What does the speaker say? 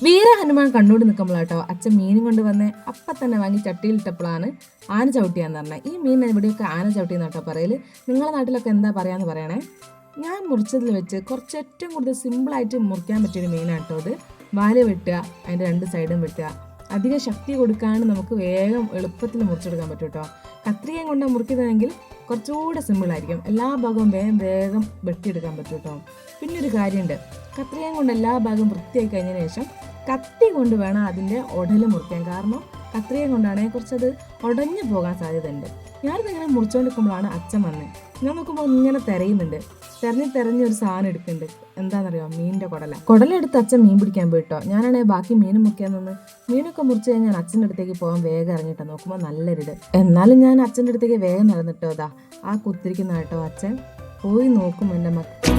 വീര ഹനുമാൻ കണ്ണോട് നിൽക്കുമ്പോഴാട്ടോ അച്ഛൻ മീനും കൊണ്ട് വന്ന് അപ്പം തന്നെ വാങ്ങി ചട്ടിയിലിട്ടപ്പോഴാണ് ആന ചവിട്ടിയാന്ന് പറഞ്ഞത്. ഈ മീൻ ഇവിടെയൊക്കെ ആന ചവിട്ടിയെന്നാട്ടോ പറയൽ. നിങ്ങളുടെ നാട്ടിലൊക്കെ എന്താ പറയാന്ന് പറയണേ. ഞാൻ മുറിച്ചതിൽ വെച്ച് കുറച്ച് ഏറ്റവും കൂടുതൽ സിമ്പിളായിട്ട് മുറിക്കാൻ പറ്റിയൊരു മീനാട്ടോ അത്. വാല് വെട്ടുക, അതിൻ്റെ രണ്ട് സൈഡും വെട്ടുക. അധികം ശക്തി കൊടുക്കാണ്ട് നമുക്ക് വേഗം എളുപ്പത്തിൽ മുറിച്ചെടുക്കാൻ പറ്റും കേട്ടോ. കത്രികയും കൊണ്ട് മുറിക്കുന്നതെങ്കിൽ കുറച്ചുകൂടെ സിമ്പിളായിരിക്കും. എല്ലാ ഭാഗവും വേഗം വെട്ടിയെടുക്കാൻ പറ്റും കേട്ടോ. പിന്നെ ഒരു കാര്യമുണ്ട്, കത്രികയും കൊണ്ട് എല്ലാ ഭാഗവും വൃത്തിയായി കഴിഞ്ഞതിന് ശേഷം കത്തി കൊണ്ട് വേണം അതിൻ്റെ ഉടല് മുറിക്കാൻ. കാരണം കത്രികയും കൊണ്ടാണെങ്കിൽ കുറച്ചത് ഉടഞ്ഞു പോകാൻ സാധ്യതയുണ്ട്. ഞാനിതിങ്ങനെ മുറിച്ചുകൊണ്ടിരിക്കുമ്പോഴാണ് അച്ഛൻ വന്നത്. ഞാൻ നോക്കുമ്പോൾ ഇങ്ങനെ തിരയുന്നുണ്ട്. തെരഞ്ഞ് ഒരു സാധനം എടുക്കുന്നുണ്ട്. എന്താണെന്നറിയോ? മീനിൻ്റെ കുടലെടുത്ത് അച്ഛൻ മീൻ പിടിക്കാൻ പോയിട്ടോ. ഞാനാണെങ്കിൽ ബാക്കി മീൻ മുറിക്കാൻ നിന്ന് മീനൊക്കെ മുറിച്ച് കഴിഞ്ഞാൽ അച്ഛൻ്റെ അടുത്തേക്ക് പോകാൻ വേഗം ഇറങ്ങിട്ടോ. നോക്കുമ്പോൾ നല്ലൊരിട്. എന്നാലും ഞാൻ അച്ഛൻ്റെ അടുത്തേക്ക് വേഗം നടന്നിട്ടോ. അതാ ആ കുത്തിരിക്കുന്ന കേട്ടോ അച്ഛൻ. പോയി നോക്കും എൻ്റെ മക്കൾ.